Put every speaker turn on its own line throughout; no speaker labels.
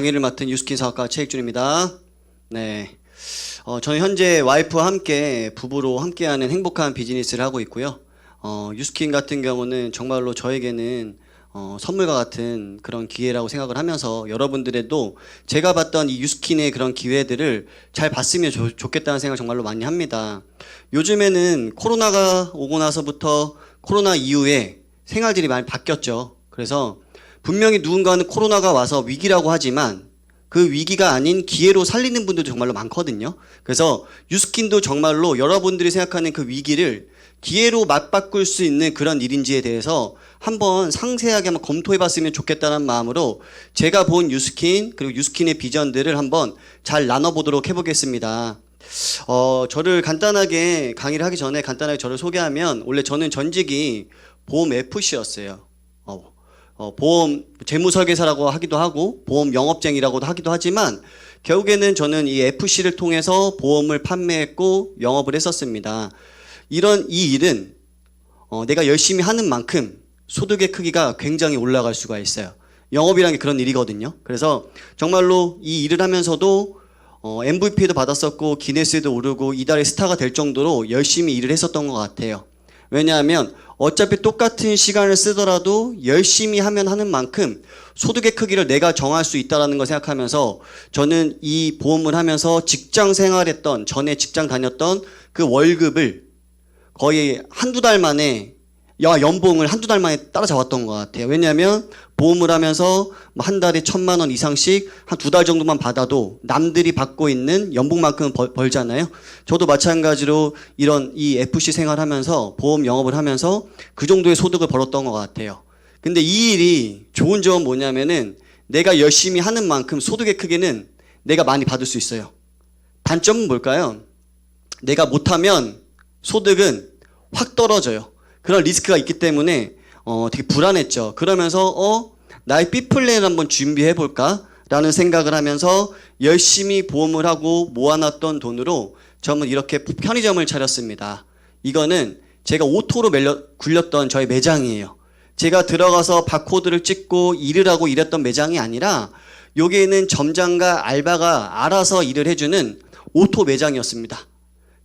강의를 맡은 유스킨 사업가 최익준입니다. 네, 저는 현재 와이프와 함께 부부로 함께하는 행복한 비즈니스를 하고 있고요. 유스킨 같은 경우는 정말로 저에게는 선물과 같은 그런 기회라고 생각을 하면서 여러분들에도 제가 봤던 이 유스킨의 그런 기회들을 잘 봤으면 좋겠다는 생각을 정말로 많이 합니다. 요즘에는 코로나가 오고 나서부터 코로나 이후에 생활들이 많이 바뀌었죠. 그래서 분명히 누군가는 코로나가 와서 위기라고 하지만 그 위기가 아닌 기회로 살리는 분들도 정말로 많거든요. 그래서 유스킨도 정말로 여러분들이 생각하는 그 위기를 기회로 맞바꿀 수 있는 그런 일인지에 대해서 한번 상세하게 한번 검토해 봤으면 좋겠다는 마음으로 제가 본 유스킨 그리고 유스킨의 비전들을 한번 잘 나눠보도록 해보겠습니다. 저를 간단하게 강의를 하기 전에 간단하게 저를 소개하면 원래 저는 전직이 보험 FC였어요. 보험 재무설계사라고 하기도 하고 보험 영업쟁이라고도 하기도 하지만 결국에는 저는 이 FC를 통해서 보험을 판매했고 영업을 했었습니다. 이 일은 내가 열심히 하는 만큼 소득의 크기가 굉장히 올라갈 수가 있어요. 영업이라는 게 그런 일이거든요. 그래서 정말로 이 일을 하면서도 MVP도 받았었고 기네스에도 오르고 이달의 스타가 될 정도로 열심히 일을 했었던 것 같아요. 왜냐하면 어차피 똑같은 시간을 쓰더라도 열심히 하면 하는 만큼 소득의 크기를 내가 정할 수 있다는 걸 생각하면서 저는 이 보험을 하면서 직장 생활했던 전에 직장 다녔던 그 월급을 거의 한두 달 만에 연봉을 한두 달 만에 따라잡았던 것 같아요. 왜냐하면 보험을 하면서 한 달에 1,000만 원 이상씩 한 2달 정도만 받아도 남들이 받고 있는 연봉만큼은 벌잖아요. 저도 마찬가지로 이 FC 생활하면서 보험 영업을 하면서 그 정도의 소득을 벌었던 것 같아요. 근데 이 일이 좋은 점은 뭐냐면은 내가 열심히 하는 만큼 소득의 크기는 내가 많이 받을 수 있어요. 단점은 뭘까요? 내가 못하면 소득은 확 떨어져요. 그런 리스크가 있기 때문에 되게 불안했죠. 그러면서 나의 B 플랜을 한번 준비해 볼까? 라는 생각을 하면서 열심히 보험을 하고 모아놨던 돈으로 저는 이렇게 편의점을 차렸습니다. 이거는 제가 오토로 굴렸던 저의 매장이에요. 제가 들어가서 바코드를 찍고 일을 하고 일했던 매장이 아니라 여기에는 점장과 알바가 알아서 일을 해주는 오토 매장이었습니다.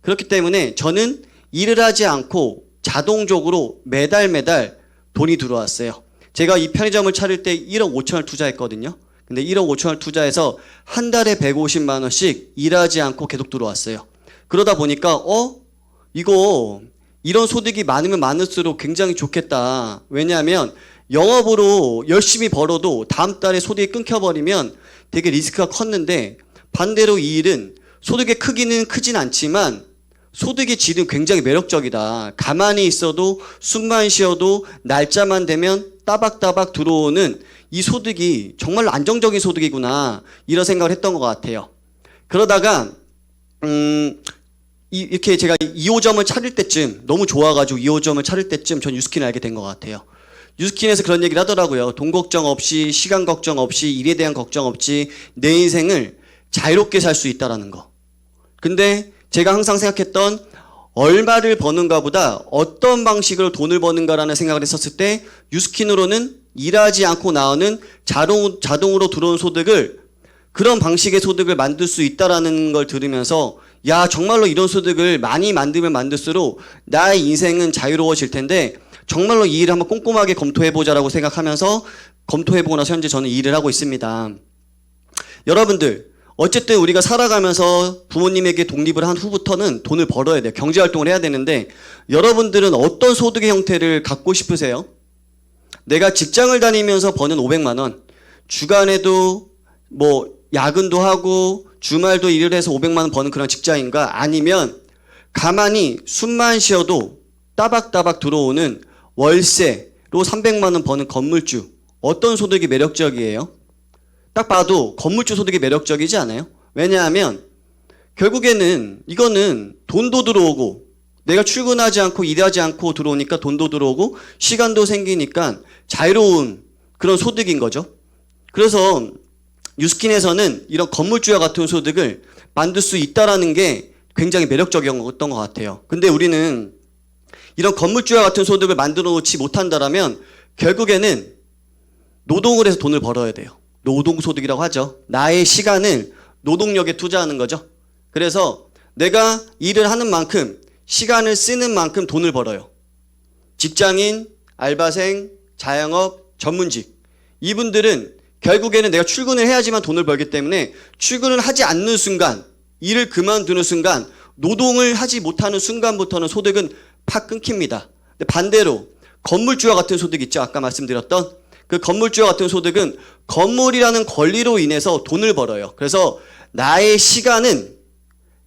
그렇기 때문에 저는 일을 하지 않고 자동적으로 매달 돈이 들어왔어요. 제가 이 편의점을 차릴 때 1억 5천을 투자했거든요. 근데 1억 5천을 투자해서 한 달에 150만 원씩 일하지 않고 계속 들어왔어요. 그러다 보니까 이런 소득이 많으면 많을수록 굉장히 좋겠다. 왜냐하면 영업으로 열심히 벌어도 다음 달에 소득이 끊겨버리면 되게 리스크가 컸는데 반대로 이 일은 소득의 크기는 크진 않지만 소득의 질은 굉장히 매력적이다. 가만히 있어도 숨만 쉬어도 날짜만 되면 따박따박 들어오는 이 소득이 정말로 안정적인 소득이구나 이런 생각을 했던 것 같아요. 그러다가 이렇게 제가 2호점을 차릴 때쯤 너무 좋아가지고 2호점을 차릴 때쯤 전 유스킨을 알게 된 것 같아요. 유스킨에서 그런 얘기를 하더라고요. 돈 걱정 없이 시간 걱정 없이 일에 대한 걱정 없이 내 인생을 자유롭게 살 수 있다라는 거. 근데 제가 항상 생각했던 얼마를 버는가 보다 어떤 방식으로 돈을 버는가라는 생각을 했었을 때 유스킨으로는 일하지 않고 나오는 자동으로 들어온 소득을 그런 방식의 소득을 만들 수 있다라는 걸 들으면서 야 정말로 이런 소득을 많이 만들면 만들수록 나의 인생은 자유로워질 텐데 정말로 이 일을 한번 꼼꼼하게 검토해보자라고 생각하면서 검토해보고 나서 현재 저는 이 일을 하고 있습니다. 여러분들 어쨌든 우리가 살아가면서 부모님에게 독립을 한 후부터는 돈을 벌어야 돼요. 경제활동을 해야 되는데 여러분들은 어떤 소득의 형태를 갖고 싶으세요? 내가 직장을 다니면서 버는 500만 원, 주간에도 야근도 하고 주말도 일을 해서 500만 원 버는 그런 직장인가? 아니면 가만히 숨만 쉬어도 따박따박 들어오는 월세로 300만 원 버는 건물주, 어떤 소득이 매력적이에요? 딱 봐도 건물주 소득이 매력적이지 않아요? 왜냐하면 결국에는 이거는 돈도 들어오고 내가 출근하지 않고 일하지 않고 들어오니까 돈도 들어오고 시간도 생기니까 자유로운 그런 소득인 거죠. 그래서 유스킨에서는 이런 건물주와 같은 소득을 만들 수 있다라는 게 굉장히 매력적이었던 것 같아요. 근데 우리는 이런 건물주와 같은 소득을 만들어 놓지 못한다라면 결국에는 노동을 해서 돈을 벌어야 돼요. 노동소득이라고 하죠. 나의 시간을 노동력에 투자하는 거죠. 그래서 내가 일을 하는 만큼 시간을 쓰는 만큼 돈을 벌어요. 직장인, 알바생, 자영업, 전문직 이분들은 결국에는 내가 출근을 해야지만 돈을 벌기 때문에 출근을 하지 않는 순간, 일을 그만두는 순간, 노동을 하지 못하는 순간부터는 소득은 팍 끊깁니다. 근데 반대로 건물주와 같은 소득 있죠. 아까 말씀드렸던 그 건물주와 같은 소득은 건물이라는 권리로 인해서 돈을 벌어요. 그래서 나의 시간은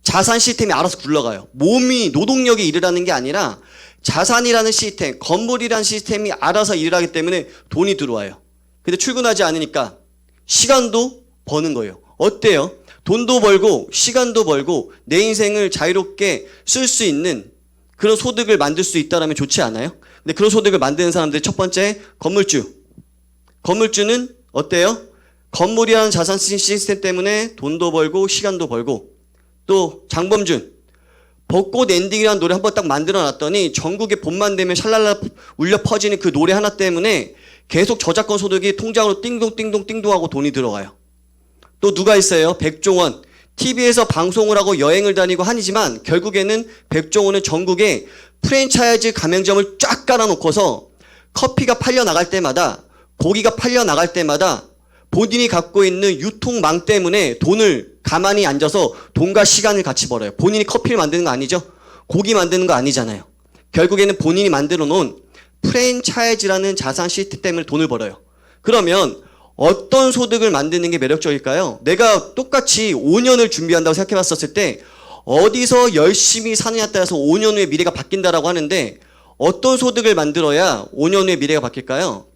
자산 시스템이 알아서 굴러가요. 몸이 노동력이 일을 하는 게 아니라 자산이라는 시스템, 건물이라는 시스템이 알아서 일을 하기 때문에 돈이 들어와요. 근데 출근하지 않으니까 시간도 버는 거예요. 어때요? 돈도 벌고 시간도 벌고 내 인생을 자유롭게 쓸 수 있는 그런 소득을 만들 수 있다면 좋지 않아요? 근데 그런 소득을 만드는 사람들이 첫 번째 건물주. 건물주는 어때요? 건물이라는 자산 시스템 때문에 돈도 벌고 시간도 벌고 또 장범준 벚꽃 엔딩이라는 노래 한번 딱 만들어 놨더니 전국에 봄만 되면 샬랄라 울려 퍼지는 그 노래 하나 때문에 계속 저작권 소득이 통장으로 띵동띵동 하고 돈이 들어가요. 또 누가 있어요? 백종원. TV에서 방송을 하고 여행을 다니고 하지만 결국에는 백종원은 전국에 프랜차이즈 가맹점을 쫙 깔아놓고서 커피가 팔려 나갈 때마다 고기가 팔려 나갈 때마다 본인이 갖고 있는 유통망 때문에 돈을 가만히 앉아서 돈과 시간을 같이 벌어요. 본인이 커피를 만드는 거 아니죠? 고기 만드는 거 아니잖아요. 결국에는 본인이 만들어 놓은 프랜차이즈라는 자산 시스템 때문에 돈을 벌어요. 그러면 어떤 소득을 만드는 게 매력적일까요? 내가 똑같이 5년을 준비한다고 생각해 봤었을 때 어디서 열심히 사느냐에 따라서 5년 후에 미래가 바뀐다라고 하는데 어떤 소득을 만들어야 5년 후에 미래가 바뀔까요?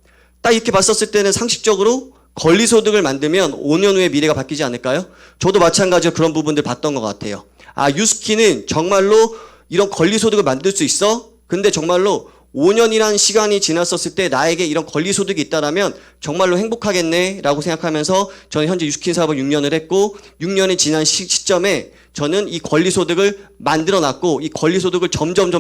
딱 이렇게 봤었을 때는 상식적으로 권리소득을 만들면 5년 후에 미래가 바뀌지 않을까요? 저도 마찬가지로 그런 부분들 봤던 것 같아요. 아, 유스키는 정말로 이런 권리소득을 만들 수 있어? 근데 정말로 5년이라는 시간이 지났었을 때 나에게 이런 권리소득이 있다라면 정말로 행복하겠네 라고 생각하면서 저는 현재 유스킨 사업을 6년을 했고 6년이 지난 시점에 저는 이 권리소득을 만들어 놨고 이 권리소득을 점점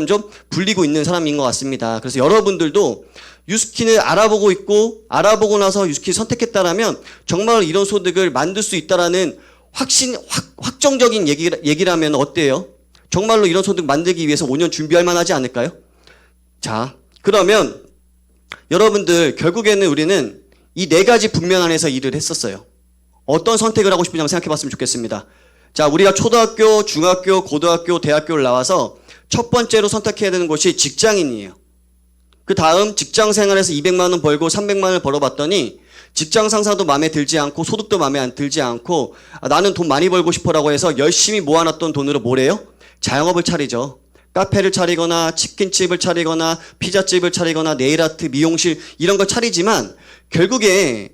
불리고 있는 사람인 것 같습니다. 그래서 여러분들도 유스킨을 알아보고 있고 알아보고 나서 유스킨을 선택했다라면 정말 이런 소득을 만들 수 있다라는 확정적인 얘기라면 어때요? 정말로 이런 소득 만들기 위해서 5년 준비할 만하지 않을까요? 자, 그러면 여러분들 결국에는 우리는 이 4가지 분면 안에서 일을 했었어요. 어떤 선택을 하고 싶은지 한번 생각해 봤으면 좋겠습니다. 자, 우리가 초등학교, 중학교, 고등학교, 대학교를 나와서 첫 번째로 선택해야 되는 곳이 직장인이에요. 그 다음 직장 생활에서 200만 원 벌고 300만 원을 벌어봤더니 직장 상사도 마음에 들지 않고 소득도 마음에 안 들지 않고 나는 돈 많이 벌고 싶어라고 해서 열심히 모아놨던 돈으로 뭐래요? 자영업을 차리죠. 카페를 차리거나 치킨집을 차리거나 피자집을 차리거나 네일아트, 미용실 이런 걸 차리지만 결국에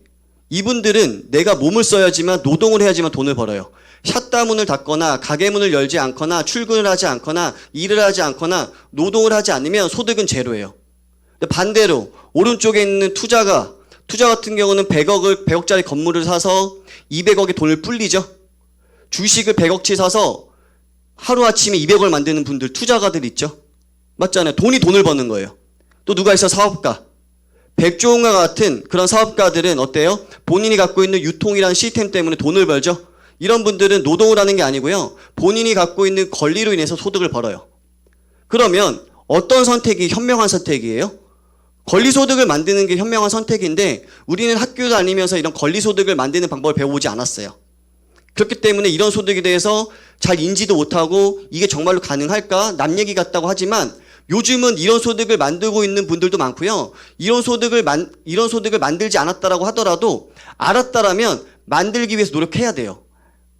이분들은 내가 몸을 써야지만 노동을 해야지만 돈을 벌어요. 샷다문을 닫거나 가게 문을 열지 않거나 출근을 하지 않거나 일을 하지 않거나 노동을 하지 않으면 소득은 제로예요. 반대로 오른쪽에 있는 투자 같은 경우는 100억짜리 건물을 사서 200억의 돈을 불리죠. 주식을 100억치 사서 하루아침에 200억을 만드는 분들, 투자가들 있죠. 맞잖아요. 돈을 버는 거예요. 또 누가 있어? 사업가. 백종원과 같은 그런 사업가들은 어때요? 본인이 갖고 있는 유통이라는 시스템 때문에 돈을 벌죠. 이런 분들은 노동을 하는 게 아니고요. 본인이 갖고 있는 권리로 인해서 소득을 벌어요. 그러면 어떤 선택이 현명한 선택이에요? 권리소득을 만드는 게 현명한 선택인데 우리는 학교 다니면서 이런 권리소득을 만드는 방법을 배워보지 않았어요. 그렇기 때문에 이런 소득에 대해서 잘 인지도 못하고 이게 정말로 가능할까? 남 얘기 같다고 하지만 요즘은 이런 소득을 만들고 있는 분들도 많고요. 이런 소득을 만들지 않았다라고 하더라도 알았다라면 만들기 위해서 노력해야 돼요.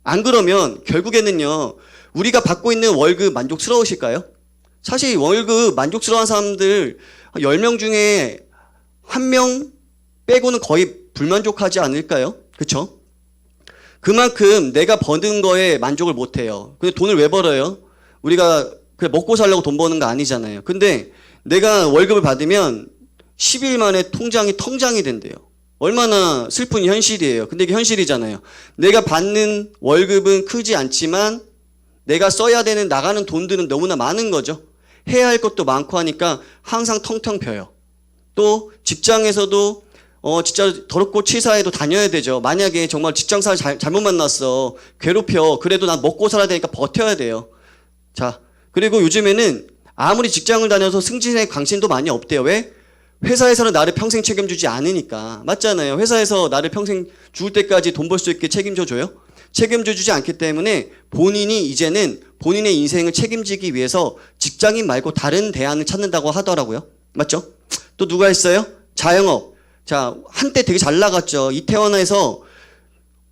안 그러면 결국에는요. 우리가 받고 있는 월급 만족스러우실까요? 사실 월급 만족스러운 사람들 10명 중에 1명 빼고는 거의 불만족하지 않을까요? 그쵸? 그만큼 내가 버는 거에 만족을 못해요. 근데 돈을 왜 벌어요? 우리가 그냥 먹고 살려고 돈 버는 거 아니잖아요. 근데 내가 월급을 받으면 10일 만에 통장이 텅장이 된대요. 얼마나 슬픈 현실이에요. 근데 이게 현실이잖아요. 내가 받는 월급은 크지 않지만 내가 써야 되는 나가는 돈들은 너무나 많은 거죠. 해야 할 것도 많고 하니까 항상 텅텅 벼요. 또 직장에서도 진짜 더럽고 치사해도 다녀야 되죠. 만약에 정말 직장생활 잘못 만났어. 괴롭혀. 그래도 난 먹고 살아야 되니까 버텨야 돼요. 자, 그리고 요즘에는 아무리 직장을 다녀서 승진에 관심도 많이 없대요. 왜? 회사에서는 나를 평생 책임주지 않으니까. 맞잖아요. 회사에서 나를 평생 죽을 때까지 돈 벌 수 있게 책임져 줘요? 책임져 주지 않기 때문에 본인이 이제는 본인의 인생을 책임지기 위해서 직장인 말고 다른 대안을 찾는다고 하더라고요. 맞죠? 또 누가 있어요? 자영업. 자, 한때 되게 잘 나갔죠. 이태원에서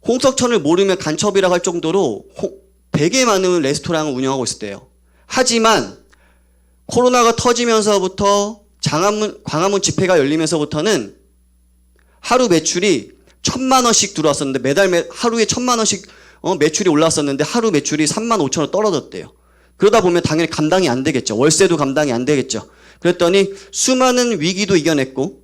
홍석천을 모르면 간첩이라고 할 정도로 되게 많은 레스토랑을 운영하고 있었대요. 하지만 코로나가 터지면서부터 광화문 집회가 열리면서부터는 하루 매출이 1,000만 원씩 들어왔었는데 매달 하루에 1,000만 원씩 매출이 올랐었는데 하루 매출이 3만 5천 원 떨어졌대요. 그러다 보면 당연히 감당이 안 되겠죠. 월세도 감당이 안 되겠죠. 그랬더니 수많은 위기도 이겨냈고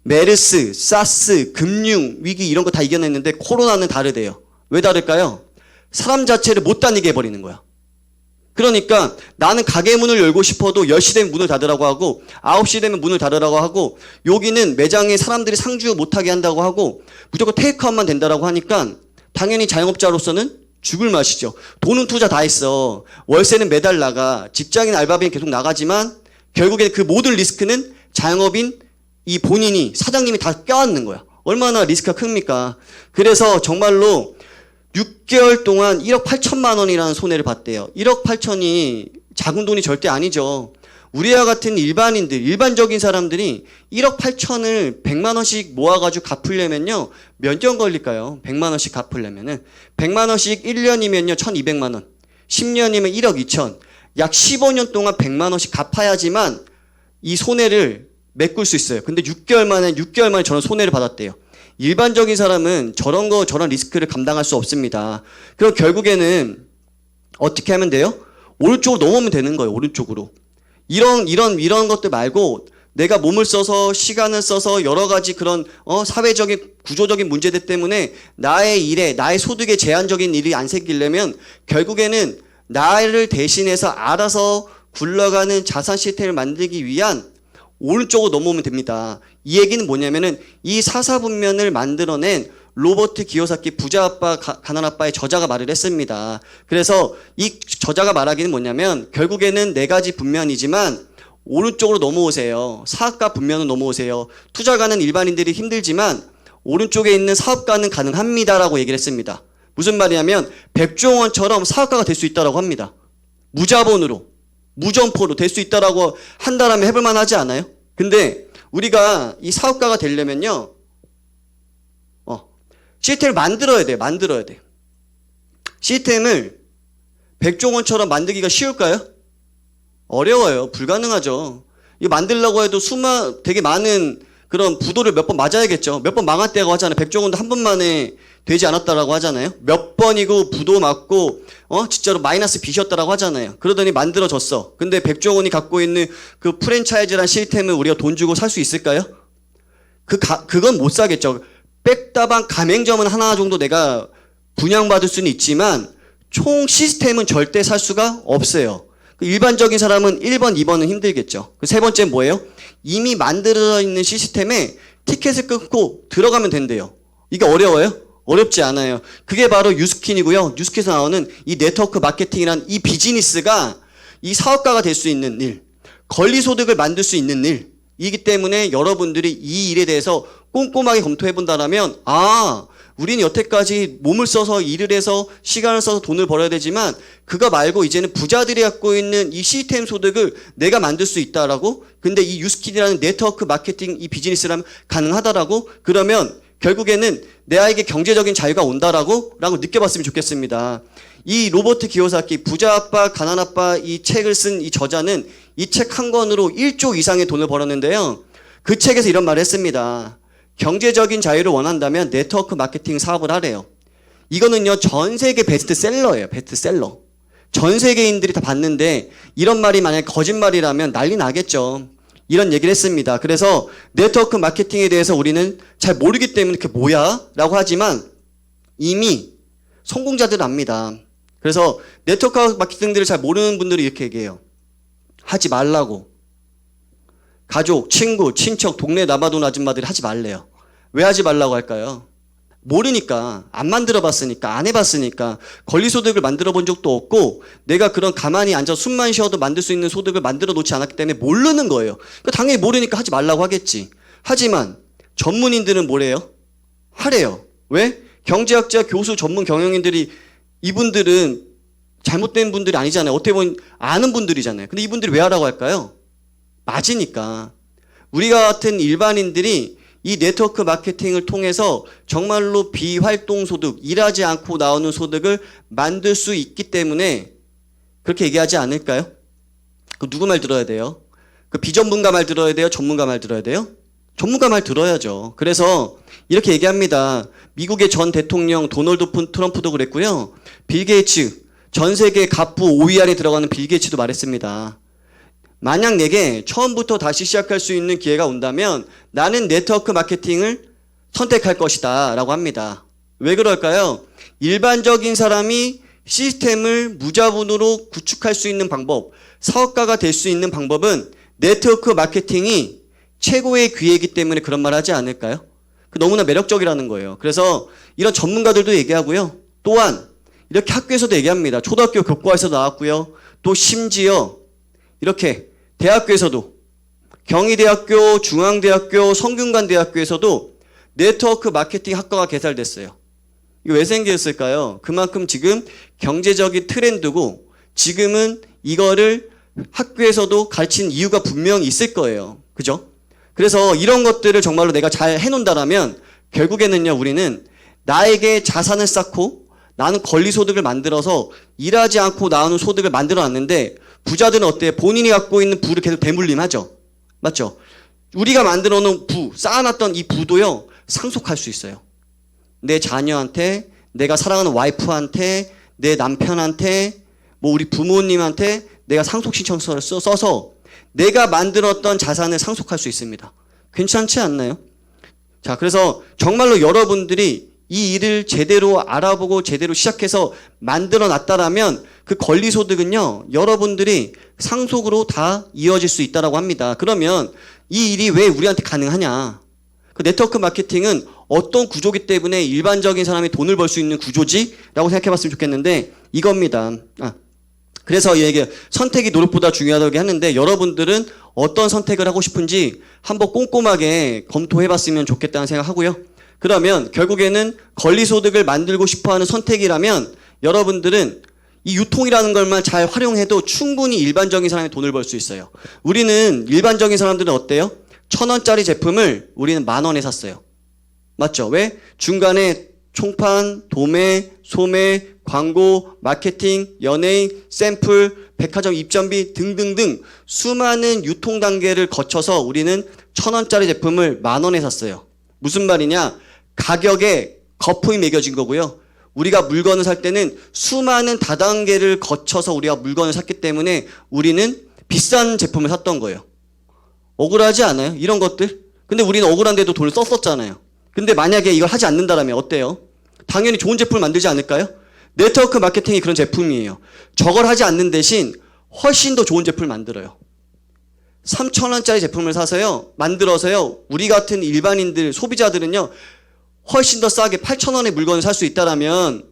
메르스, 사스, 금융 위기 이런 거 다 이겨냈는데 코로나는 다르대요. 왜 다를까요? 사람 자체를 못 다니게 해버리는 거야. 그러니까 나는 가게 문을 열고 싶어도 10시 되면 문을 닫으라고 하고 9시 되면 문을 닫으라고 하고 여기는 매장에 사람들이 상주 못하게 한다고 하고 무조건 테이크아웃만 된다라고 하니까 당연히 자영업자로서는 죽을 맛이죠. 돈은 투자 다 했어. 월세는 매달 나가. 직장인 알바비는 계속 나가지만 결국에 그 모든 리스크는 자영업인 이 본인이 사장님이 다 껴안는 거야. 얼마나 리스크가 큽니까? 그래서 정말로 6개월 동안 1억 8천만 원이라는 손해를 봤대요. 1억 8천이 작은 돈이 절대 아니죠. 우리와 같은 일반인들, 일반적인 사람들이 1억 8천을 100만 원씩 모아가지고 갚으려면요. 몇 년 걸릴까요? 100만 원씩 갚으려면은. 100만 원씩 1년이면요. 1200만 원. 10년이면 1억 2천. 약 15년 동안 100만 원씩 갚아야지만 이 손해를 메꿀 수 있어요. 근데 6개월 만에 저는 손해를 받았대요. 일반적인 사람은 저런 리스크를 감당할 수 없습니다. 그럼 결국에는 어떻게 하면 돼요? 오른쪽으로 넘어오면 되는 거예요. 오른쪽으로. 이런 것들 말고 내가 몸을 써서 시간을 써서 여러 가지 그런 사회적인 구조적인 문제들 때문에 나의 일에 나의 소득에 제한적인 일이 안 생기려면 결국에는 나를 대신해서 알아서 굴러가는 자산 시스템을 만들기 위한 오른쪽으로 넘어오면 됩니다. 이 얘기는 뭐냐면은 이 사사분면을 만들어낸 로버트 기요사키 부자 아빠 가난 아빠의 저자가 말을 했습니다. 그래서 이 저자가 말하기는 뭐냐면 결국에는 네 가지 분면이지만 오른쪽으로 넘어오세요. 사업가 분면은 넘어오세요. 투자가는 일반인들이 힘들지만 오른쪽에 있는 사업가는 가능합니다라고 얘기를 했습니다. 무슨 말이냐면 백종원처럼 사업가가 될 수 있다라고 합니다. 무자본으로 무점포로 될 수 있다라고 한다라면 해볼 만하지 않아요? 근데 우리가 이 사업가가 되려면요, 시스템을 만들어야 돼. 시스템을 백종원처럼 만들기가 쉬울까요? 어려워요. 불가능하죠. 이거 만들려고 해도 되게 많은 그런 부도를 몇 번 맞아야겠죠. 몇 번 망했다고 하잖아요. 백종원도 한 번 만에 되지 않았다라고 하잖아요. 몇 번이고 부도 맞고 진짜로 마이너스 빚이었다라고 하잖아요. 그러더니 만들어졌어. 근데 백종원이 갖고 있는 그 프랜차이즈란 시스템을 우리가 돈 주고 살 수 있을까요? 그건 못 사겠죠. 백다방 가맹점은 하나 정도 내가 분양받을 수는 있지만 총 시스템은 절대 살 수가 없어요. 일반적인 사람은 1번, 2번은 힘들겠죠. 세 번째 뭐예요? 이미 만들어져 있는 시스템에 티켓을 끊고 들어가면 된대요. 이게 어려워요? 어렵지 않아요. 그게 바로 뉴스킨이고요. 뉴스킨에서 나오는 이 네트워크 마케팅이란 이 비즈니스가 이 사업가가 될 수 있는 일, 권리소득을 만들 수 있는 일이기 때문에 여러분들이 이 일에 대해서 꼼꼼하게 검토해 본다라면 우리는 여태까지 몸을 써서 일을 해서 시간을 써서 돈을 벌어야 되지만 그거 말고 이제는 부자들이 갖고 있는 이 시스템 소득을 내가 만들 수 있다라고. 근데 이 뉴스킨이라는 네트워크 마케팅 이 비즈니스라면 가능하다라고. 그러면 결국에는 내아에게 경제적인 자유가 온다라고 느껴봤으면 좋겠습니다. 이 로버트 기요사키 부자 아빠 가난 아빠 이 책을 쓴 이 저자는 이 책 한 권으로 1조 이상의 돈을 벌었는데요. 그 책에서 이런 말을 했습니다. 경제적인 자유를 원한다면 네트워크 마케팅 사업을 하래요. 이거는요, 전 세계 베스트셀러예요. 베스트셀러. 전 세계인들이 다 봤는데 이런 말이 만약에 거짓말이라면 난리 나겠죠. 이런 얘기를 했습니다. 그래서 네트워크 마케팅에 대해서 우리는 잘 모르기 때문에 그게 뭐야? 라고 하지만 이미 성공자들은 압니다. 그래서 네트워크 마케팅들을 잘 모르는 분들이 이렇게 얘기해요. 하지 말라고. 가족, 친구, 친척, 동네 남아돈 아줌마들이 하지 말래요. 왜 하지 말라고 할까요? 모르니까, 안 만들어 봤으니까, 안 해봤으니까, 권리소득을 만들어 본 적도 없고, 내가 그런 가만히 앉아 숨만 쉬어도 만들 수 있는 소득을 만들어 놓지 않았기 때문에 모르는 거예요. 그러니까 당연히 모르니까 하지 말라고 하겠지. 하지만 전문인들은 뭐래요? 하래요. 왜? 경제학자, 교수, 전문 경영인들이 이분들은 잘못된 분들이 아니잖아요. 어떻게 보면 아는 분들이잖아요. 근데 이분들이 왜 하라고 할까요? 맞으니까. 우리가 같은 일반인들이 이 네트워크 마케팅을 통해서 정말로 비활동 소득, 일하지 않고 나오는 소득을 만들 수 있기 때문에 그렇게 얘기하지 않을까요? 그 누구 말 들어야 돼요? 그 비전문가 말 들어야 돼요? 전문가 말 들어야 돼요? 전문가 말 들어야죠. 그래서 이렇게 얘기합니다. 미국의 전 대통령 도널드 트럼프도 그랬고요. 빌 게이츠, 전 세계 갑부 5위 안에 들어가는 빌 게이츠도 말했습니다. 만약 내게 처음부터 다시 시작할 수 있는 기회가 온다면 나는 네트워크 마케팅을 선택할 것이다 라고 합니다. 왜 그럴까요? 일반적인 사람이 시스템을 무자본으로 구축할 수 있는 방법, 사업가가 될 수 있는 방법은 네트워크 마케팅이 최고의 기회이기 때문에 그런 말 하지 않을까요? 너무나 매력적이라는 거예요. 그래서 이런 전문가들도 얘기하고요. 또한 이렇게 학교에서도 얘기합니다. 초등학교 교과에서 나왔고요. 또 심지어 이렇게 대학교에서도 경희대학교, 중앙대학교, 성균관대학교에서도 네트워크 마케팅 학과가 개설됐어요. 이거 왜 생겼을까요? 그만큼 지금 경제적인 트렌드고 지금은 이거를 학교에서도 가르치는 이유가 분명히 있을 거예요. 그죠? 그래서 이런 것들을 정말로 내가 잘 해놓는다라면 결국에는요, 우리는 나에게 자산을 쌓고 나는 권리소득을 만들어서 일하지 않고 나오는 소득을 만들어 놨는데 부자들은 어때요? 본인이 갖고 있는 부를 계속 대물림하죠. 맞죠? 우리가 만들어 놓은 부, 쌓아놨던 이 부도요, 상속할 수 있어요. 내 자녀한테, 내가 사랑하는 와이프한테, 내 남편한테, 뭐 우리 부모님한테 내가 상속 신청서를 써서 내가 만들었던 자산을 상속할 수 있습니다. 괜찮지 않나요? 자, 그래서 정말로 여러분들이 이 일을 제대로 알아보고 제대로 시작해서 만들어 놨다라면 그 권리소득은요, 여러분들이 상속으로 다 이어질 수 있다라고 합니다. 그러면 이 일이 왜 우리한테 가능하냐? 그 네트워크 마케팅은 어떤 구조기 때문에 일반적인 사람이 돈을 벌 수 있는 구조지? 라고 생각해 봤으면 좋겠는데 이겁니다. 그래서 이게 선택이 노력보다 중요하다고 하는데 여러분들은 어떤 선택을 하고 싶은지 한번 꼼꼼하게 검토해 봤으면 좋겠다는 생각하고요. 그러면 결국에는 권리소득을 만들고 싶어하는 선택이라면 여러분들은 이 유통이라는 걸만 잘 활용해도 충분히 일반적인 사람이 돈을 벌 수 있어요. 우리는 일반적인 사람들은 어때요? 1,000원짜리 제품을 우리는 10,000원에 샀어요. 맞죠? 왜? 중간에 총판, 도매, 소매, 광고, 마케팅, 연예인, 샘플, 백화점 입점비 등등등 수많은 유통 단계를 거쳐서 우리는 1,000원짜리 제품을 10,000원에 샀어요. 무슨 말이냐? 가격에 거품이 매겨진 거고요. 우리가 물건을 살 때는 수많은 다단계를 거쳐서 우리가 물건을 샀기 때문에 우리는 비싼 제품을 샀던 거예요. 억울하지 않아요? 이런 것들? 근데 우리는 억울한데도 돈을 썼었잖아요. 근데 만약에 이걸 하지 않는다면 어때요? 당연히 좋은 제품을 만들지 않을까요? 네트워크 마케팅이 그런 제품이에요. 저걸 하지 않는 대신 훨씬 더 좋은 제품을 만들어요. 3,000원짜리 제품을 사서요, 만들어서요, 우리 같은 일반인들, 소비자들은요, 훨씬 더 싸게 8,000원의 물건을 살 수 있다라면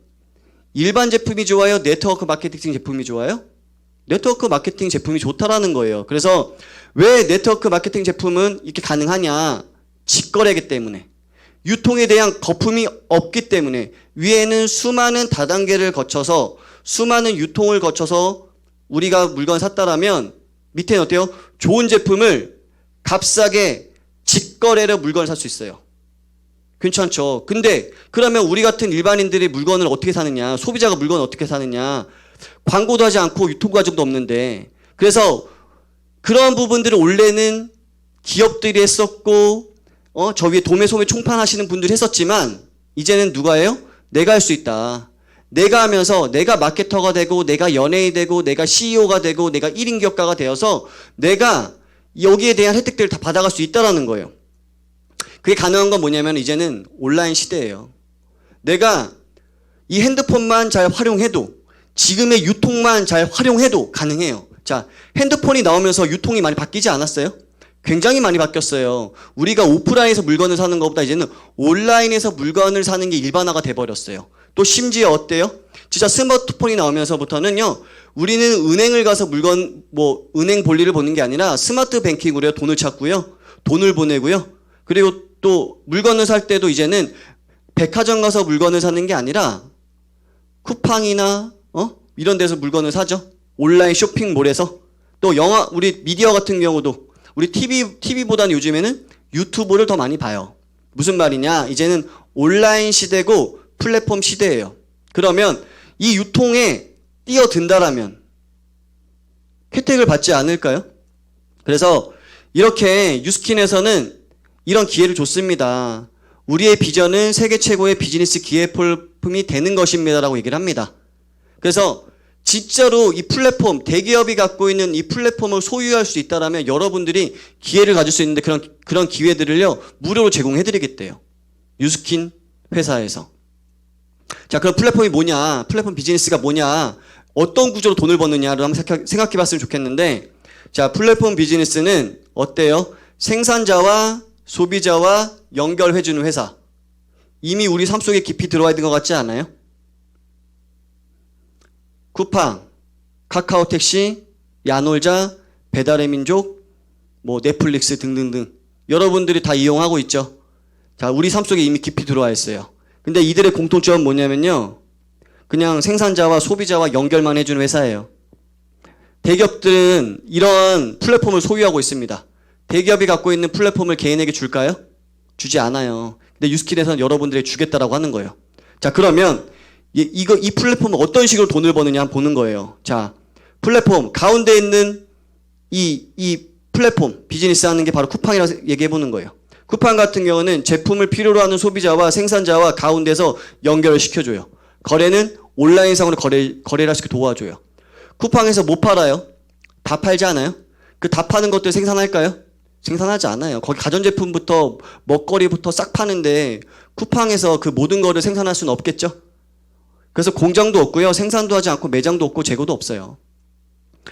일반 제품이 좋아요? 네트워크 마케팅 제품이 좋아요? 네트워크 마케팅 제품이 좋다라는 거예요. 그래서 왜 네트워크 마케팅 제품은 이렇게 가능하냐? 직거래이기 때문에. 유통에 대한 거품이 없기 때문에 위에는 수많은 다단계를 거쳐서 수많은 유통을 거쳐서 우리가 물건을 샀다라면 밑에는 어때요? 좋은 제품을 값싸게 직거래로 물건을 살 수 있어요. 괜찮죠? 근데 그러면 우리 같은 일반인들이 물건을 어떻게 사느냐? 소비자가 물건을 어떻게 사느냐? 광고도 하지 않고 유통 과정도 없는데 그래서 그런 부분들을 원래는 기업들이 했었고 저 위에 도매 소매 총판하시는 분들이 했었지만 이제는 누가 해요? 내가 할 수 있다. 내가 하면서 내가 마케터가 되고 내가 연예인이 되고 내가 CEO가 되고 내가 1인 기업가가 되어서 내가 여기에 대한 혜택들을 다 받아갈 수 있다는 거예요. 그게 가능한 건 뭐냐면 이제는 온라인 시대예요. 내가 이 핸드폰만 잘 활용해도 지금의 유통만 잘 활용해도 가능해요. 자, 핸드폰이 나오면서 유통이 많이 바뀌지 않았어요? 굉장히 많이 바뀌었어요. 우리가 오프라인에서 물건을 사는 것보다 이제는 온라인에서 물건을 사는 게 일반화가 돼버렸어요. 또 심지어 어때요? 진짜 스마트폰이 나오면서부터는요, 우리는 은행을 가서 은행 볼일을 보는 게 아니라 스마트 뱅킹으로 돈을 찾고요, 돈을 보내고요, 그리고 또 물건을 살 때도 이제는 백화점 가서 물건을 사는 게 아니라 쿠팡이나 이런 데서 물건을 사죠. 온라인 쇼핑몰에서. 또 우리 미디어 같은 경우도 우리 TV보다는 요즘에는 유튜브를 더 많이 봐요. 무슨 말이냐? 이제는 온라인 시대고 플랫폼 시대예요. 그러면 이 유통에 뛰어든다라면 혜택을 받지 않을까요? 그래서 이렇게 뉴스킨에서는 이런 기회를 줬습니다. 우리의 비전은 세계 최고의 비즈니스 기회 플랫폼이 되는 것입니다라고 얘기를 합니다. 그래서 진짜로 이 플랫폼, 대기업이 갖고 있는 이 플랫폼을 소유할 수 있다라면 여러분들이 기회를 가질 수 있는데 그런 기회들을요, 무료로 제공해드리겠대요. 뉴스킨 회사에서. 자, 그럼 플랫폼이 뭐냐? 플랫폼 비즈니스가 뭐냐? 어떤 구조로 돈을 버느냐를 한번 생각해 봤으면 좋겠는데, 자, 플랫폼 비즈니스는 어때요? 생산자와 소비자와 연결해주는 회사. 이미 우리 삶 속에 깊이 들어와 있는 것 같지 않아요? 쿠팡, 카카오택시, 야놀자, 배달의 민족, 넷플릭스 등등등. 여러분들이 다 이용하고 있죠? 자, 우리 삶 속에 이미 깊이 들어와 있어요. 근데 이들의 공통점은 뭐냐면요, 그냥 생산자와 소비자와 연결만 해주는 회사예요. 대기업들은 이런 플랫폼을 소유하고 있습니다. 대기업이 갖고 있는 플랫폼을 개인에게 줄까요? 주지 않아요. 근데 유스킨에서는 여러분들에게 주겠다라고 하는 거예요. 자, 그러면 이 플랫폼은 어떤 식으로 돈을 버느냐 한번 보는 거예요. 자, 플랫폼 가운데 있는 이 플랫폼 비즈니스 하는 게 바로 쿠팡이라고 얘기해 보는 거예요. 쿠팡 같은 경우는 제품을 필요로 하는 소비자와 생산자와 가운데서 연결을 시켜줘요. 거래는 온라인상으로 거래를 할 수 있게 도와줘요. 쿠팡에서 뭐 팔아요? 다 팔지 않아요? 그 다 파는 것들 생산할까요? 생산하지 않아요. 거기 가전제품부터 먹거리부터 싹 파는데 쿠팡에서 그 모든 거를 생산할 수는 없겠죠? 그래서 공장도 없고요, 생산도 하지 않고 매장도 없고 재고도 없어요.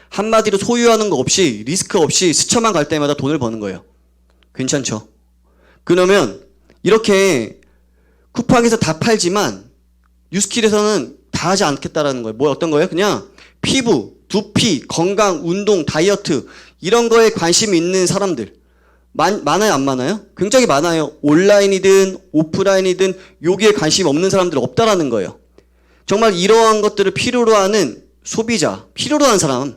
한마디로 소유하는 거 없이 리스크 없이 스쳐만 갈 때마다 돈을 버는 거예요. 괜찮죠? 그러면 이렇게 쿠팡에서 다 팔지만 뉴스킬에서는 다 하지 않겠다라는 거예요. 어떤 거예요? 그냥 피부, 두피, 건강, 운동, 다이어트 이런 거에 관심이 있는 사람들 많아요, 안 많아요? 굉장히 많아요. 온라인이든 오프라인이든 여기에 관심 없는 사람들 없다라는 거예요. 정말 이러한 것들을 필요로 하는 소비자, 필요로 하는 사람,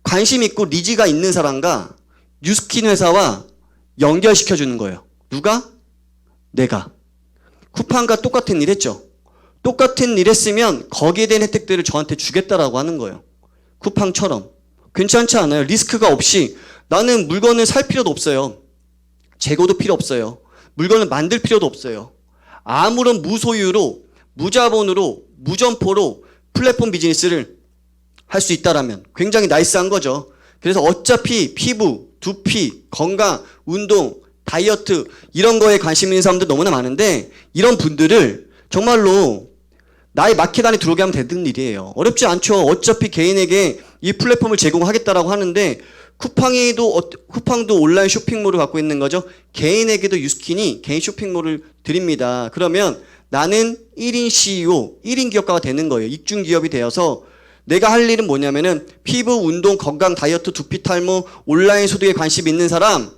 관심 있고 니즈가 있는 사람과 뉴스킨 회사와 연결시켜주는 거예요. 누가? 내가. 쿠팡과 똑같은 일 했죠. 똑같은 일 했으면 거기에 대한 혜택들을 저한테 주겠다라고 하는 거예요. 쿠팡처럼. 괜찮지 않아요? 리스크가 없이 나는 물건을 살 필요도 없어요. 재고도 필요 없어요. 물건을 만들 필요도 없어요. 아무런 무소유로, 무자본으로, 무점포로 플랫폼 비즈니스를 할 수 있다라면 굉장히 나이스한 거죠. 그래서 어차피 피부, 두피, 건강, 운동, 다이어트 이런 거에 관심 있는 사람들 너무나 많은데 이런 분들을 정말로 나의 마켓 안에 들어오게 하면 되는 일이에요. 어렵지 않죠. 어차피 개인에게 이 플랫폼을 제공하겠다라고 하는데 쿠팡도 온라인 쇼핑몰을 갖고 있는 거죠. 개인에게도 유스킨이 개인 쇼핑몰을 드립니다. 그러면 나는 1인 CEO, 1인 기업가가 되는 거예요. 익중 기업이 되어서 내가 할 일은 뭐냐면은 피부, 운동, 건강, 다이어트, 두피, 탈모, 온라인 소득에 관심 있는 사람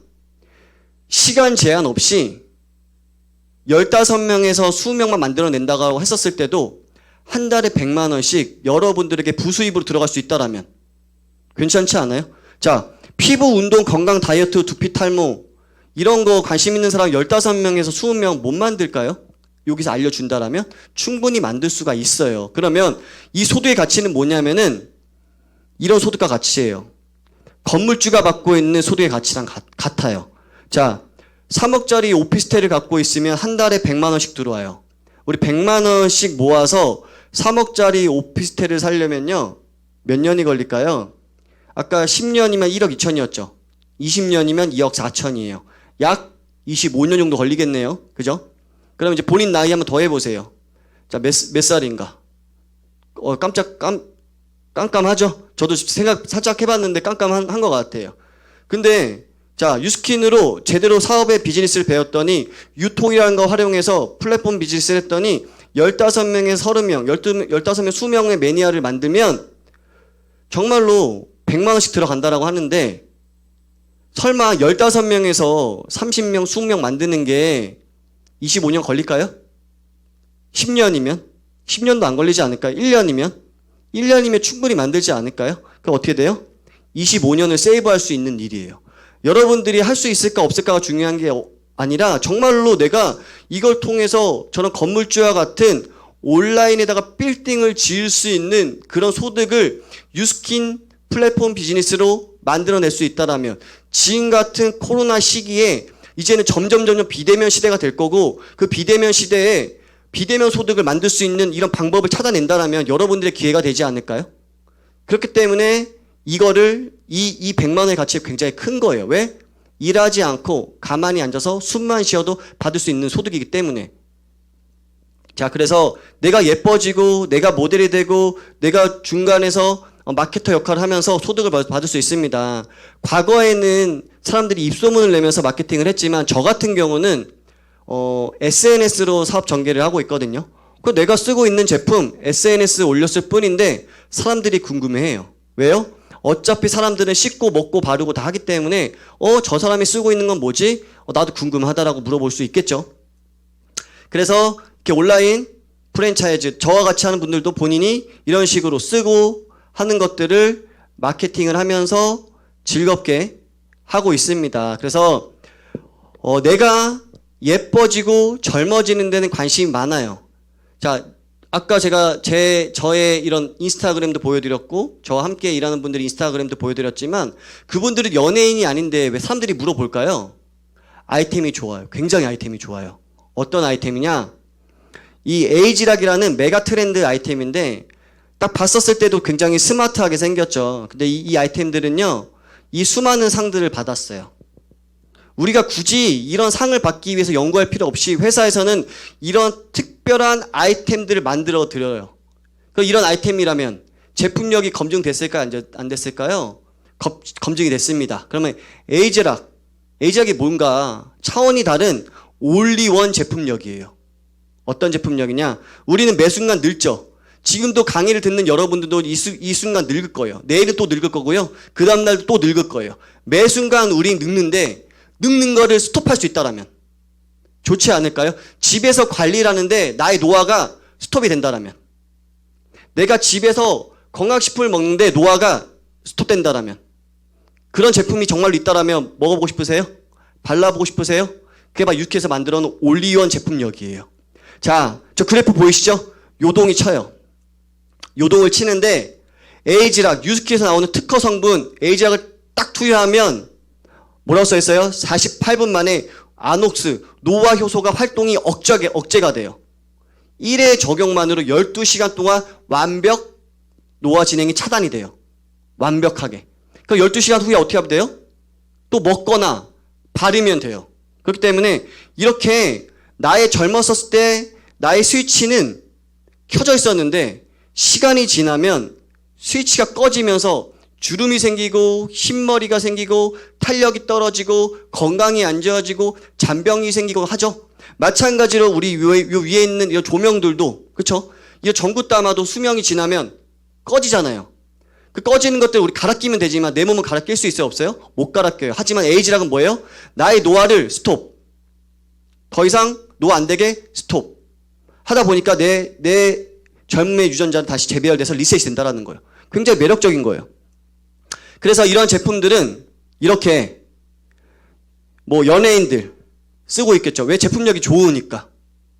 시간 제한 없이 15명에서 20명만 만들어낸다고 했었을 때도 한 달에 100만 원씩 여러분들에게 부수입으로 들어갈 수 있다라면 괜찮지 않아요? 자, 피부, 운동, 건강, 다이어트, 두피, 탈모 이런 거 관심 있는 사람 15명에서 20명 못 만들까요? 여기서 알려준다라면 충분히 만들 수가 있어요. 그러면 이 소득의 가치는 뭐냐면은 이런 소득과 가치예요. 건물주가 받고 있는 소득의 가치랑 같아요. 자, 3억짜리 오피스텔을 갖고 있으면 한 달에 100만 원씩 들어와요. 우리 100만 원씩 모아서 3억짜리 오피스텔을 살려면요. 몇 년이 걸릴까요? 아까 10년이면 1억 2천이었죠. 20년이면 2억 4천이에요. 약 25년 정도 걸리겠네요. 그죠? 그럼 이제 본인 나이 한번 더 해보세요. 자, 몇 살인가? 깜깜하죠? 저도 생각 살짝 해봤는데 깜깜한 것 같아요. 근데 자, 유스킨으로 제대로 사업의 비즈니스를 배웠더니 유통이라는 거 활용해서 플랫폼 비즈니스를 했더니 15명에서 30명, 15명, 20명의 매니아를 만들면 정말로 100만 원씩 들어간다라고 하는데 설마 15명에서 30명, 20명 만드는 게 25년 걸릴까요? 10년이면? 10년도 안 걸리지 않을까요? 1년이면? 1년이면 충분히 만들지 않을까요? 그럼 어떻게 돼요? 25년을 세이브할 수 있는 일이에요. 여러분들이 할 수 있을까 없을까가 중요한 게 아니라 정말로 내가 이걸 통해서 저는 건물주와 같은 온라인에다가 빌딩을 지을 수 있는 그런 소득을 유스킨 플랫폼 비즈니스로 만들어낼 수 있다라면 지금 같은 코로나 시기에 이제는 점점 비대면 시대가 될 거고 그 비대면 시대에 비대면 소득을 만들 수 있는 이런 방법을 찾아낸다라면 여러분들의 기회가 되지 않을까요? 그렇기 때문에 이거를 이 100만 원의 가치가 굉장히 큰 거예요. 왜? 일하지 않고 가만히 앉아서 숨만 쉬어도 받을 수 있는 소득이기 때문에. 자, 그래서 내가 예뻐지고 내가 모델이 되고 내가 중간에서 마케터 역할을 하면서 소득을 받을 수 있습니다. 과거에는 사람들이 입소문을 내면서 마케팅을 했지만 저 같은 경우는 SNS로 사업 전개를 하고 있거든요. 그 내가 쓰고 있는 제품 SNS에 올렸을 뿐인데 사람들이 궁금해해요. 왜요? 어차피 사람들은 씻고 먹고 바르고 다 하기 때문에 저 사람이 쓰고 있는 건 뭐지? 나도 궁금하다라고 물어볼 수 있겠죠. 그래서 이렇게 온라인 프랜차이즈 저와 같이 하는 분들도 본인이 이런 식으로 쓰고 하는 것들을 마케팅을 하면서 즐겁게 하고 있습니다. 그래서 내가 예뻐지고 젊어지는 데는 관심이 많아요. 자, 아까 제가 저의 이런 인스타그램도 보여드렸고 저와 함께 일하는 분들이 인스타그램도 보여드렸지만 그분들은 연예인이 아닌데 왜 사람들이 물어볼까요? 아이템이 좋아요. 굉장히 아이템이 좋아요. 어떤 아이템이냐? 이 에이지락이라는 메가 트렌드 아이템인데 딱 봤었을 때도 굉장히 스마트하게 생겼죠. 근데 이 아이템들은요, 이 수많은 상들을 받았어요. 우리가 굳이 이런 상을 받기 위해서 연구할 필요 없이 회사에서는 이런 특별한 아이템들을 만들어 드려요. 그럼 이런 아이템이라면 제품력이 검증됐을까요? 안 됐을까요? 검증이 됐습니다. 그러면 에이지락이 뭔가 차원이 다른 올리원 제품력이에요. 어떤 제품력이냐? 우리는 매 순간 늙죠. 지금도 강의를 듣는 여러분들도 이 순간 늙을 거예요. 내일은 또 늙을 거고요. 그 다음날 또 늙을 거예요. 매 순간 우리 늙는데 늙는 거를 스톱할 수 있다라면 좋지 않을까요? 집에서 관리를 하는데 나의 노화가 스톱이 된다라면 내가 집에서 건강식품을 먹는데 노화가 스톱된다라면 그런 제품이 정말로 있다라면 먹어보고 싶으세요? 발라보고 싶으세요? 그게 바로 유스킨에서 만들어 놓은 올리원 제품력이에요. 자, 저 그래프 보이시죠? 요동이 쳐요. 요동을 치는데 에이지락, 유스킨에서 나오는 특허 성분 에이지락을 딱 투여하면 뭐라고 써있어요? 48분 만에 아녹스, 노화 효소가 활동이 억제가 돼요. 1회 적용만으로 12시간 동안 완벽 노화 진행이 차단이 돼요. 완벽하게. 그럼 12시간 후에 어떻게 하면 돼요? 또 먹거나 바르면 돼요. 그렇기 때문에 이렇게 나의 젊었을 때 나의 스위치는 켜져 있었는데 시간이 지나면 스위치가 꺼지면서 주름이 생기고 흰머리가 생기고 탄력이 떨어지고 건강이 안 좋아지고 잔병이 생기고 하죠. 마찬가지로 우리 위에 있는 이 조명들도 그렇죠? 이 전구 담아도 수명이 지나면 꺼지잖아요. 그 꺼지는 것들 우리 갈아 끼면 되지만 내 몸은 갈아 낄 수 있어요? 없어요? 못 갈아 껴요. 하지만 에이지락은 뭐예요? 나의 노화를 스톱. 더 이상 노화 안 되게 스톱. 하다 보니까 내 젊음의 유전자는 다시 재배열돼서 리셋이 된다라는 거예요. 굉장히 매력적인 거예요. 그래서 이런 제품들은 이렇게 뭐 연예인들 쓰고 있겠죠. 왜? 제품력이 좋으니까.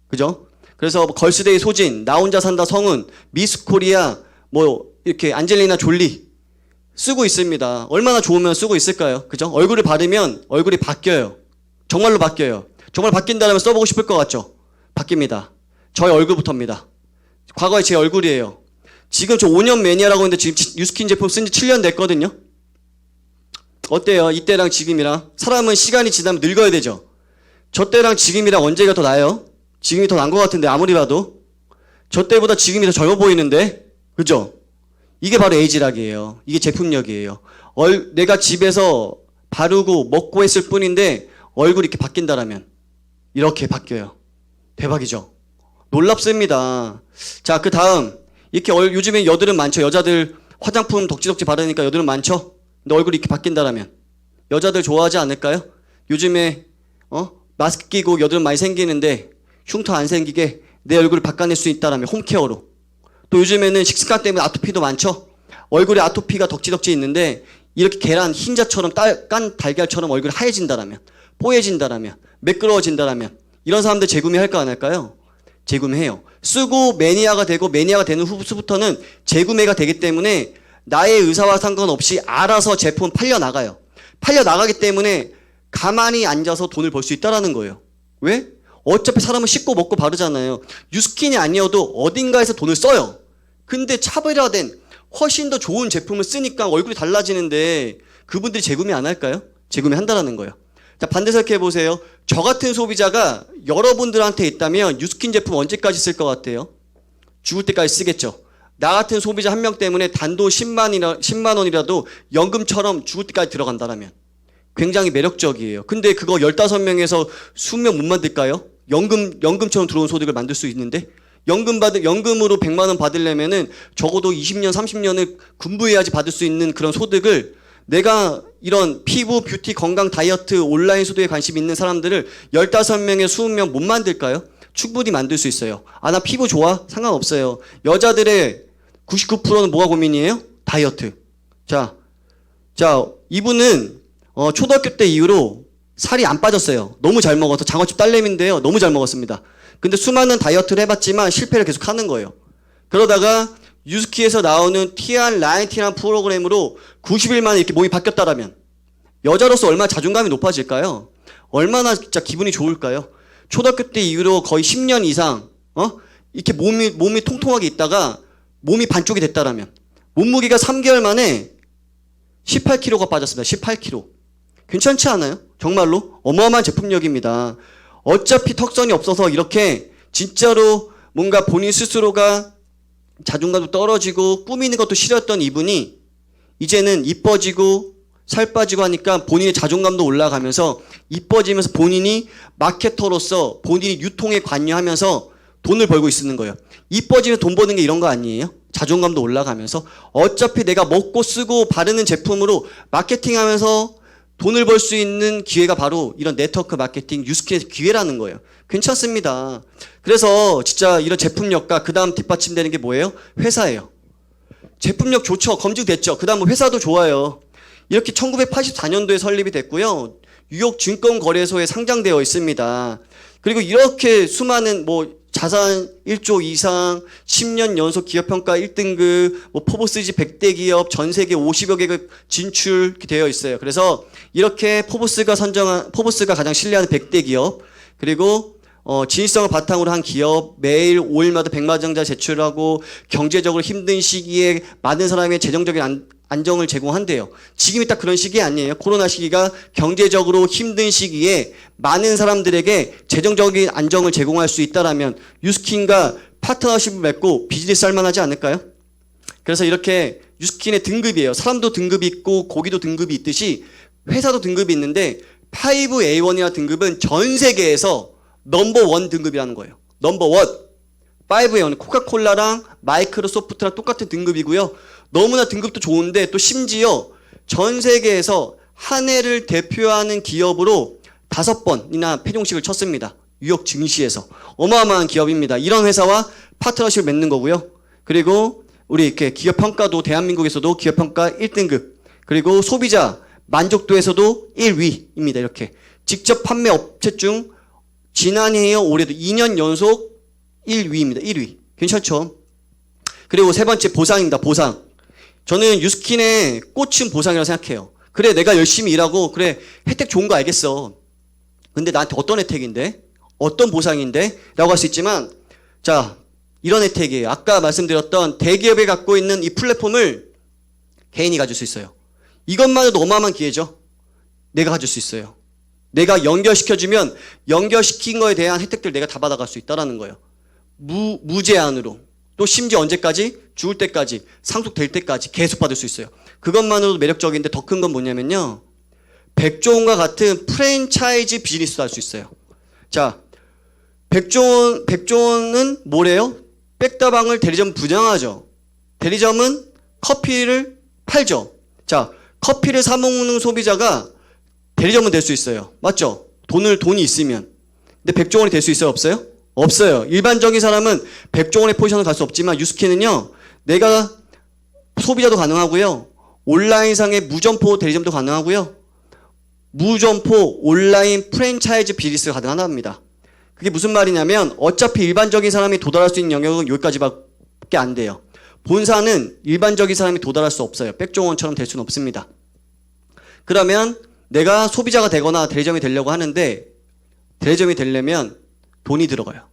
그죠? 그래서 걸스데이 소진, 나 혼자 산다 성은, 미스 코리아, 뭐 이렇게 안젤리나 졸리 쓰고 있습니다. 얼마나 좋으면 쓰고 있을까요? 그죠? 얼굴을 바르면 얼굴이 바뀌어요. 정말로 바뀌어요. 정말 바뀐다면 써보고 싶을 것 같죠? 바뀝니다. 저의 얼굴부터입니다. 과거에 제 얼굴이에요. 지금 저 5년 매니아라고 했는데 지금 유스킨 제품 쓴 지 7년 됐거든요. 어때요? 이때랑 지금이랑. 사람은 시간이 지나면 늙어야 되죠. 저 때랑 지금이랑 언제가 더 나아요? 지금이 더 나은 것 같은데 아무리 봐도. 저 때보다 지금이 더 젊어 보이는데. 그죠? 이게 바로 에이지락이에요. 이게 제품력이에요. 내가 집에서 바르고 먹고 했을 뿐인데 얼굴이 이렇게 바뀐다라면 이렇게 바뀌어요. 대박이죠. 놀랍습니다. 자, 그 다음 이렇게 요즘에 여드름 많죠. 여자들 화장품 덕지덕지 바르니까 여드름 많죠. 근데 얼굴이 이렇게 바뀐다라면 여자들 좋아하지 않을까요? 요즘에 마스크 끼고 여드름 많이 생기는데 흉터 안 생기게 내 얼굴을 바꿔낼 수 있다라면 홈케어로. 또 요즘에는 식습관 때문에 아토피도 많죠. 얼굴에 아토피가 덕지덕지 있는데 이렇게 계란 흰자처럼 깐 달걀처럼 얼굴이 하얘진다라면, 뽀얘진다라면, 매끄러워진다라면 이런 사람들 재구매할까 안 할까요? 재구매해요. 쓰고 매니아가 되고 매니아가 되는 후부터는 재구매가 되기 때문에 나의 의사와 상관없이 알아서 제품 팔려나가요. 팔려나가기 때문에 가만히 앉아서 돈을 벌 수 있다는 거예요. 왜? 어차피 사람은 씻고 먹고 바르잖아요. 뉴스킨이 아니어도 어딘가에서 돈을 써요. 근데 차별화된 훨씬 더 좋은 제품을 쓰니까 얼굴이 달라지는데 그분들이 재구매 안 할까요? 재구매 한다는 거예요. 자, 반대 생각해 보세요. 저 같은 소비자가 여러분들한테 있다면 뉴스킨 제품 언제까지 쓸 것 같아요? 죽을 때까지 쓰겠죠. 나 같은 소비자 한 명 때문에 단돈 10만 원이라도 연금처럼 죽을 때까지 들어간다면 굉장히 매력적이에요. 근데 그거 15명에서 20명 못 만들까요? 연금처럼 들어온 소득을 만들 수 있는데 연금으로 100만 원 받으려면은 적어도 20년, 30년을 군부해야지 받을 수 있는 그런 소득을 내가 이런 피부, 뷰티, 건강, 다이어트, 온라인 소득에 관심 있는 사람들을 15명에 20명 못 만들까요? 충분히 만들 수 있어요. 아, 나 피부 좋아? 상관없어요. 여자들의 99%는 뭐가 고민이에요? 다이어트. 자, 이분은 초등학교 때 이후로 살이 안 빠졌어요. 너무 잘 먹어서 장어집 딸내미인데요. 너무 잘 먹었습니다. 근데 수많은 다이어트를 해봤지만 실패를 계속 하는 거예요. 그러다가 유스키에서 나오는 TR 라이트라는 프로그램으로 90일 만에 이렇게 몸이 바뀌었다라면 여자로서 얼마나 자존감이 높아질까요? 얼마나 진짜 기분이 좋을까요? 초등학교 때 이후로 거의 10년 이상 이렇게 몸이 통통하게 있다가 몸이 반쪽이 됐다라면 몸무게가 3개월 만에 18kg가 빠졌습니다. 18kg. 괜찮지 않아요? 정말로 어마어마한 제품력입니다. 어차피 턱선이 없어서 이렇게 진짜로 뭔가 본인 스스로가 자존감도 떨어지고 꾸미는 것도 싫었던 이분이 이제는 이뻐지고 살 빠지고 하니까 본인의 자존감도 올라가면서 이뻐지면서 본인이 마케터로서 본인이 유통에 관여하면서 돈을 벌고 있는 거예요. 이뻐지면 돈 버는 게 이런 거 아니에요? 자존감도 올라가면서 어차피 내가 먹고 쓰고 바르는 제품으로 마케팅하면서 돈을 벌 수 있는 기회가 바로 이런 네트워크 마케팅, 뉴스킨의 기회라는 거예요. 괜찮습니다. 그래서 진짜 이런 제품력과 그 다음 뒷받침되는 게 뭐예요? 회사예요. 제품력 좋죠. 검증됐죠. 그 다음 뭐 회사도 좋아요. 이렇게 1984년도에 설립이 됐고요. 뉴욕 증권거래소에 상장되어 있습니다. 그리고 이렇게 수많은 자산 1조 이상, 10년 연속 기업평가 1등급, 포브스지 100대 기업, 전 세계 50여 개국 진출 되어 있어요. 그래서 이렇게 포브스가 가장 신뢰하는 100대 기업, 그리고 진실성을 바탕으로 한 기업, 매일 5일마다 100만 장자 제출하고 경제적으로 힘든 시기에 많은 사람의 재정적인 안정을 제공한대요. 지금이 딱 그런 시기 아니에요. 코로나 시기가 경제적으로 힘든 시기에 많은 사람들에게 재정적인 안정을 제공할 수 있다라면 유스킨과 파트너십을 맺고 비즈니스 할 만하지 않을까요? 그래서 이렇게 유스킨의 등급이에요. 사람도 등급이 있고 고기도 등급이 있듯이 회사도 등급이 있는데 5A1이라는 등급은 전 세계에서 넘버1 등급이라는 거예요. 넘버1. 5A1. 코카콜라랑 마이크로소프트랑 똑같은 등급이고요. 너무나 등급도 좋은데 또 심지어 전 세계에서 한 해를 대표하는 기업으로 5번이나 폐종식을 쳤습니다. 뉴욕 증시에서. 어마어마한 기업입니다. 이런 회사와 파트너십을 맺는 거고요. 그리고 우리 이렇게 기업 평가도 대한민국에서도 기업 평가 1등급. 그리고 소비자 만족도에서도 1위입니다. 이렇게. 직접 판매 업체 중 지난해에요. 올해도 2년 연속 1위입니다. 1위. 괜찮죠? 그리고 세 번째 보상입니다. 보상. 저는 유스킨의 꽃은 보상이라고 생각해요. 그래, 내가 열심히 일하고, 그래, 혜택 좋은 거 알겠어. 근데 나한테 어떤 혜택인데? 어떤 보상인데? 라고 할 수 있지만, 자, 이런 혜택이에요. 아까 말씀드렸던 대기업이 갖고 있는 이 플랫폼을 개인이 가질 수 있어요. 이것만으로도 어마어마한 기회죠. 내가 가질 수 있어요. 내가 연결시켜주면 연결시킨 거에 대한 혜택들 내가 다 받아갈 수 있다는 거예요. 무제한으로. 또 심지어 언제까지? 죽을 때까지, 상속될 때까지 계속 받을 수 있어요. 그것만으로도 매력적인데 더 큰 건 뭐냐면요. 백종원과 같은 프랜차이즈 비즈니스도 할 수 있어요. 자, 백종원은 뭐래요? 백다방을 대리점 분양하죠. 대리점은 커피를 팔죠. 자, 커피를 사 먹는 소비자가 대리점은 될 수 있어요. 맞죠? 돈이 있으면. 근데 백종원이 될 수 있어요? 없어요? 없어요. 일반적인 사람은 백종원의 포지션을 갈 수 없지만 유스킨은요, 내가 소비자도 가능하고요, 온라인상의 무점포 대리점도 가능하고요, 무점포 온라인 프랜차이즈 비즈니스가 가능하답니다. 그게 무슨 말이냐면 어차피 일반적인 사람이 도달할 수 있는 영역은 여기까지밖에 안 돼요. 본사는 일반적인 사람이 도달할 수 없어요. 백종원처럼 될 수는 없습니다. 그러면 내가 소비자가 되거나 대리점이 되려고 하는데 대리점이 되려면 돈이 들어가요.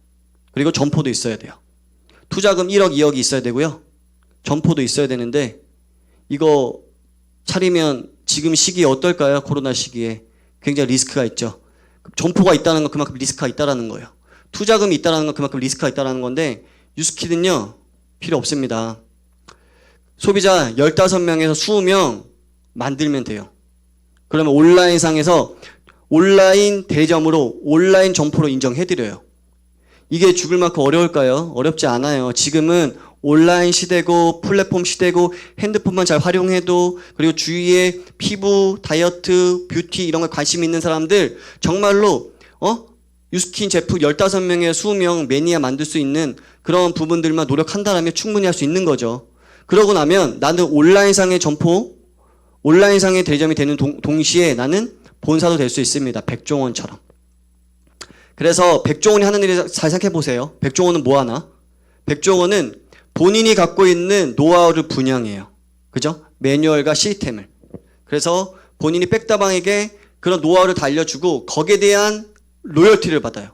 그리고 점포도 있어야 돼요. 투자금 1억, 2억이 있어야 되고요. 점포도 있어야 되는데 이거 차리면 지금 시기에 어떨까요? 코로나 시기에 굉장히 리스크가 있죠. 점포가 있다는 건 그만큼 리스크가 있다는 거예요. 투자금이 있다는 건 그만큼 리스크가 있다는 건데 유스킨은요 필요 없습니다. 소비자 15명에서 20명 만들면 돼요. 그러면 온라인상에서 온라인 대리점으로 온라인 점포로 인정해드려요. 이게 죽을 만큼 어려울까요? 어렵지 않아요. 지금은 온라인 시대고 플랫폼 시대고 핸드폰만 잘 활용해도, 그리고 주위에 피부, 다이어트, 뷰티 이런 거 관심 있는 사람들 정말로 유스킨 제품 15명에 20명 매니아 만들 수 있는 그런 부분들만 노력한다면 충분히 할 수 있는 거죠. 그러고 나면 나는 온라인상의 점포, 온라인상의 대리점이 되는 동시에 나는 본사도 될 수 있습니다. 백종원처럼. 그래서 백종원이 하는 일을 잘 생각해 보세요. 백종원은 뭐 하나? 백종원은 본인이 갖고 있는 노하우를 분양해요. 그죠? 매뉴얼과 시스템을. 그래서 본인이 백다방에게 그런 노하우를 다 알려주고 거기에 대한 로열티를 받아요.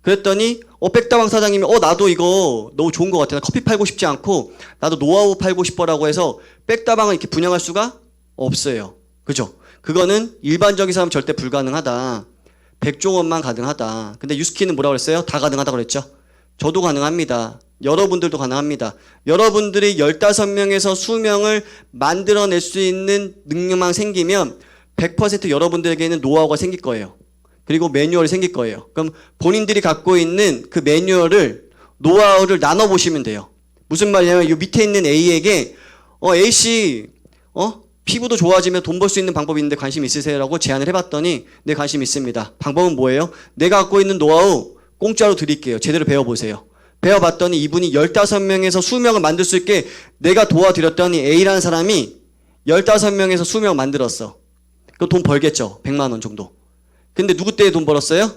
그랬더니 백다방 사장님이 나도 이거 너무 좋은 것 같아. 나 커피 팔고 싶지 않고 나도 노하우 팔고 싶어라고 해서 백다방을 이렇게 분양할 수가 없어요. 그죠? 그거는 일반적인 사람 절대 불가능하다. 백종원만 가능하다. 근데 유스킨은 뭐라고 그랬어요? 다 가능하다고 그랬죠? 저도 가능합니다. 여러분들도 가능합니다. 여러분들이 15명에서 20명을 만들어낼 수 있는 능력만 생기면 100% 여러분들에게는 노하우가 생길 거예요. 그리고 매뉴얼이 생길 거예요. 그럼 본인들이 갖고 있는 그 매뉴얼을, 노하우를 나눠보시면 돼요. 무슨 말이냐면 이 밑에 있는 A에게 A씨 피부도 좋아지면 돈 벌 수 있는 방법이 있는데 관심 있으세요? 라고 제안을 해봤더니 네, 관심 있습니다. 방법은 뭐예요? 내가 갖고 있는 노하우 공짜로 드릴게요. 제대로 배워보세요. 배워봤더니 이분이 15명에서 20명을 만들 수 있게 내가 도와드렸더니 A라는 사람이 15명에서 20명 만들었어. 그럼 돈 벌겠죠. 100만 원 정도. 근데 누구 때에 돈 벌었어요?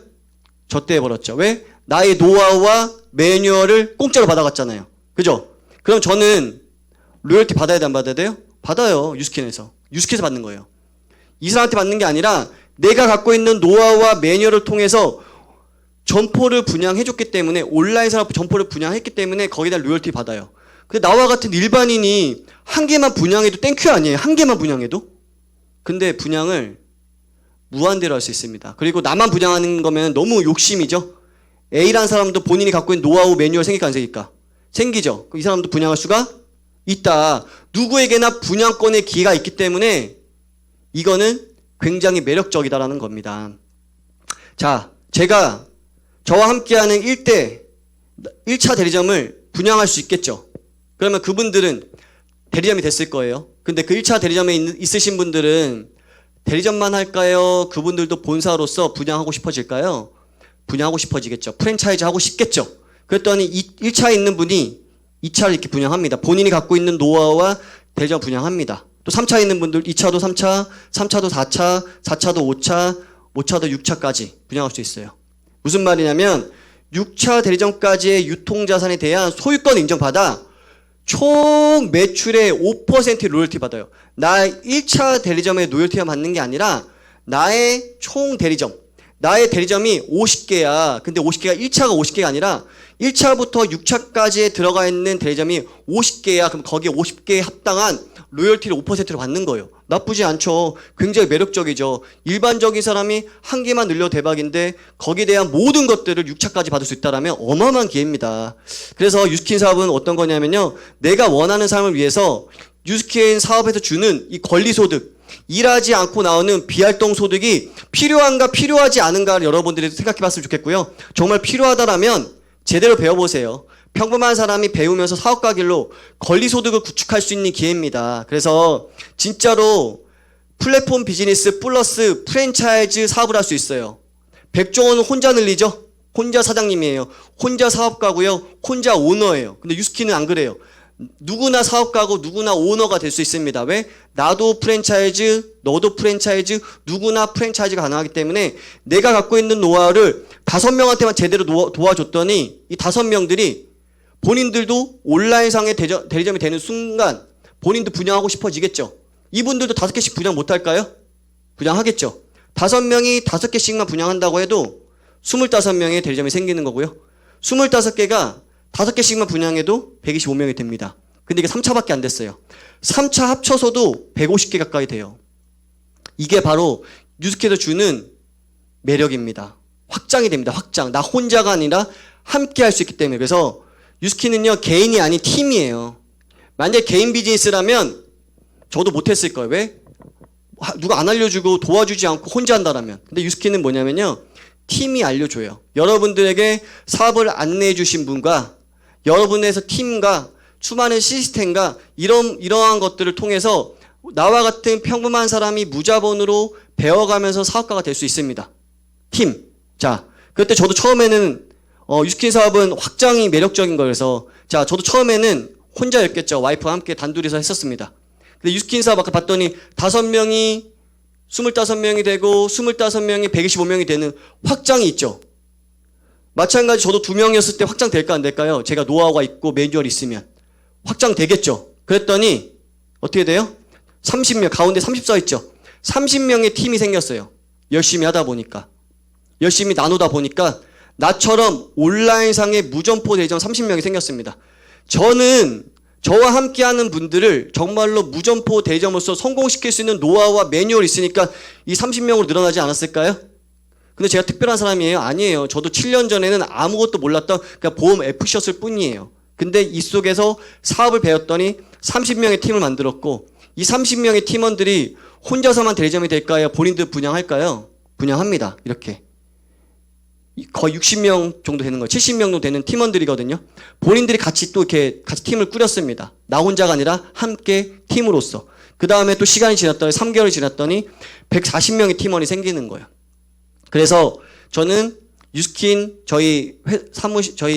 저 때에 벌었죠. 왜? 나의 노하우와 매뉴얼을 공짜로 받아갔잖아요. 그죠? 그럼 저는 로열티 받아야 돼, 안 받아야 돼요? 받아요. 유스킨에서. 유스킨에서 받는 거예요. 이 사람한테 받는 게 아니라 내가 갖고 있는 노하우와 매뉴얼을 통해서 점포를 분양해줬기 때문에, 온라인 산업 점포를 분양했기 때문에 거기다 로열티 받아요. 근데 나와 같은 일반인이 한 개만 분양해도 땡큐 아니에요? 한 개만 분양해도? 근데 분양을 무한대로 할 수 있습니다. 그리고 나만 분양하는 거면 너무 욕심이죠? A라는 사람도 본인이 갖고 있는 노하우 매뉴얼 생길까 안 생길까? 생기죠? 이 사람도 분양할 수가 있다. 누구에게나 분양권의 기회가 있기 때문에 이거는 굉장히 매력적이다라는 겁니다. 자, 제가 저와 함께하는 1차 대리점을 분양할 수 있겠죠. 그러면 그분들은 대리점이 됐을 거예요. 근데 그 1차 대리점에 있으신 분들은 대리점만 할까요? 그분들도 본사로서 분양하고 싶어질까요? 분양하고 싶어지겠죠. 프랜차이즈 하고 싶겠죠. 그랬더니 1차에 있는 분이 2차를 이렇게 분양합니다. 본인이 갖고 있는 노하우와 대리점 분양합니다. 또 3차에 있는 분들 2차도 3차, 3차도 4차, 4차도 5차, 5차도 6차까지 분양할 수 있어요. 무슨 말이냐면 6차 대리점까지의 유통자산에 대한 소유권 인정받아 총 매출의 5% 로열티 받아요. 나 1차 대리점의 로열티가 받는 게 아니라 나의 총 대리점, 나의 대리점이 50개야. 근데 50개가 1차가 50개가 아니라 1차부터 6차까지에 들어가 있는 대리점이 50개야. 그럼 거기에 50개에 합당한 로열티를 5%로 받는 거예요. 나쁘지 않죠. 굉장히 매력적이죠. 일반적인 사람이 한 개만 늘려도 대박인데 거기에 대한 모든 것들을 6차까지 받을 수 있다면 어마어마한 기회입니다. 그래서 유스킨 사업은 어떤 거냐면요, 내가 원하는 삶을 위해서 유스킨 사업에서 주는 이 권리소득, 일하지 않고 나오는 비활동 소득이 필요한가 필요하지 않은가를 여러분들이 생각해 봤으면 좋겠고요. 정말 필요하다라면 제대로 배워보세요. 평범한 사람이 배우면서 사업가 길로 권리소득을 구축할 수 있는 기회입니다. 그래서 진짜로 플랫폼 비즈니스 플러스 프랜차이즈 사업을 할 수 있어요. 백종원은 혼자 늘리죠? 혼자 사장님이에요. 혼자 사업가고요. 혼자 오너예요. 근데 유스키는 안 그래요. 누구나 사업가고 누구나 오너가 될 수 있습니다. 왜? 나도 프랜차이즈, 너도 프랜차이즈, 누구나 프랜차이즈가 가능하기 때문에 내가 갖고 있는 노하우를 5명한테만 제대로 도와줬더니 이 5명들이 본인들도 온라인상의 대리점이 되는 순간 본인도 분양하고 싶어지겠죠. 이분들도 5개씩 분양 못할까요? 분양하겠죠. 5명이 5개씩만 분양한다고 해도 25명의 대리점이 생기는 거고요. 25개가 5개씩만 분양해도 125명이 됩니다. 근데 이게 3차밖에 안 됐어요. 3차 합쳐서도 150개 가까이 돼요. 이게 바로 뉴스캐에서 주는 매력입니다. 확장이 됩니다. 확장. 나 혼자가 아니라 함께 할 수 있기 때문에. 그래서 뉴스키는요, 개인이 아닌 팀이에요. 만약에 개인 비즈니스라면 저도 못했을 거예요. 왜? 누가 안 알려주고 도와주지 않고 혼자 한다라면. 근데 뉴스키는 뭐냐면요, 팀이 알려줘요. 여러분들에게 사업을 안내해 주신 분과 여러분에서 팀과 수많은 시스템과 이러한 것들을 통해서 나와 같은 평범한 사람이 무자본으로 배워가면서 사업가가 될 수 있습니다. 팀. 자, 그때 저도 처음에는 유스킨 사업은 확장이 매력적인 거여서 자, 저도 처음에는 혼자였겠죠. 와이프와 함께 단둘이서 했었습니다. 근데 유스킨 사업 아까 봤더니 5명이 25명이 되고 25명이 125명이 되는 확장이 있죠. 마찬가지 저도 2명이었을 때 확장될까 안 될까요? 제가 노하우가 있고 매뉴얼이 있으면 확장되겠죠. 그랬더니 어떻게 돼요? 30명, 가운데 34 있죠. 30명의 팀이 생겼어요. 열심히 하다 보니까. 열심히 나누다 보니까 나처럼 온라인상의 무점포 대리점 30명이 생겼습니다. 저는 저와 함께하는 분들을 정말로 무점포 대리점으로서 성공시킬 수 있는 노하우와 매뉴얼이 있으니까 이 30명으로 늘어나지 않았을까요? 근데 제가 특별한 사람이에요? 아니에요. 저도 7년 전에는 아무것도 몰랐던 그냥 보험 F셨을 뿐이에요. 근데 이 속에서 사업을 배웠더니 30명의 팀을 만들었고 이 30명의 팀원들이 혼자서만 대리점이 될까요? 본인들 분양할까요? 분양합니다. 이렇게. 거의 60명 정도 되는 거예요. 70명 정도 되는 팀원들이거든요. 본인들이 같이 또 이렇게 같이 팀을 꾸렸습니다. 나 혼자가 아니라 함께 팀으로서. 그 다음에 또 시간이 지났더니 3개월이 지났더니 140명의 팀원이 생기는 거예요. 그래서 저는 유스킨 저희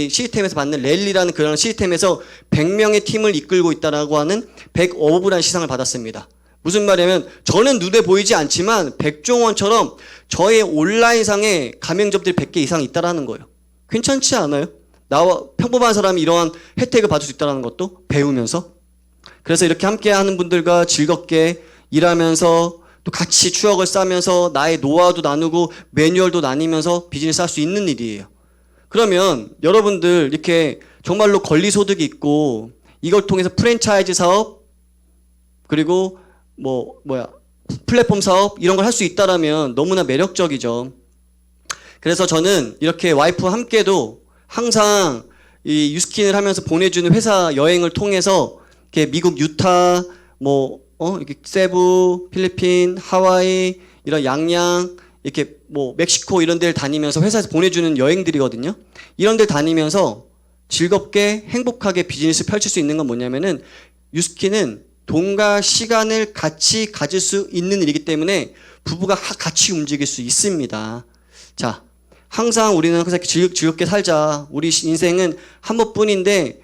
시스템에서 받는 랠리라는 그런 시스템에서 100명의 팀을 이끌고 있다라고 하는 100어워브라는 시상을 받았습니다. 무슨 말이냐면 저는 눈에 보이지 않지만 백종원처럼 저의 온라인상에 가맹점들이 100개 이상 있다라는 거예요. 괜찮지 않아요? 나와 평범한 사람이 이러한 혜택을 받을 수 있다는 것도 배우면서. 그래서 이렇게 함께하는 분들과 즐겁게 일하면서 또 같이 추억을 쌓으면서 나의 노하우도 나누고 매뉴얼도 나누면서 비즈니스 할 수 있는 일이에요. 그러면 여러분들 이렇게 정말로 권리소득이 있고 이걸 통해서 프랜차이즈 사업 그리고 플랫폼 사업 이런 걸 할 수 있다라면 너무나 매력적이죠. 그래서 저는 이렇게 와이프와 함께도 항상 이 유스킨을 하면서 보내주는 회사 여행을 통해서 이렇게 미국 유타 이렇게 세부, 필리핀, 하와이 이런 양양 이렇게 멕시코 이런 데를 다니면서 회사에서 보내주는 여행들이거든요. 이런 데를 다니면서 즐겁게 행복하게 비즈니스 펼칠 수 있는 건 뭐냐면은 유스킨은 돈과 시간을 같이 가질 수 있는 일이기 때문에 부부가 같이 움직일 수 있습니다. 자, 항상 우리는 항상 즐겁게 살자. 우리 인생은 한 번뿐인데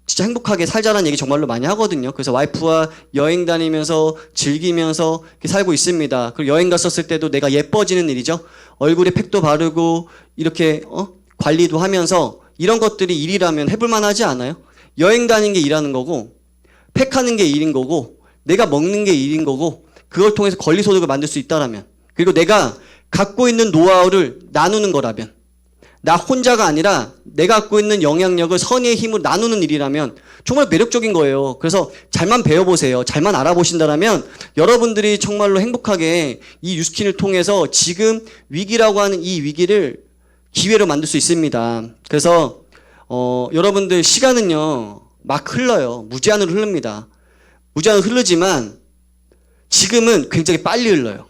진짜 행복하게 살자라는 얘기 정말로 많이 하거든요. 그래서 와이프와 여행 다니면서 즐기면서 이렇게 살고 있습니다. 그리고 여행 갔었을 때도 내가 예뻐지는 일이죠. 얼굴에 팩도 바르고 이렇게 관리도 하면서 이런 것들이 일이라면 해볼만 하지 않아요? 여행 다니는 게 일하는 거고 팩하는 게 일인 거고 내가 먹는 게 일인 거고 그걸 통해서 권리소득을 만들 수 있다라면 그리고 내가 갖고 있는 노하우를 나누는 거라면 나 혼자가 아니라 내가 갖고 있는 영향력을 선의의 힘으로 나누는 일이라면 정말 매력적인 거예요. 그래서 잘만 배워보세요. 잘만 알아보신다라면 여러분들이 정말로 행복하게 이 유스킨을 통해서 지금 위기라고 하는 이 위기를 기회로 만들 수 있습니다. 그래서 여러분들 시간은요 막 흘러요. 무제한으로 흐릅니다. 무제한으로 흐르지만 지금은 굉장히 빨리 흘러요.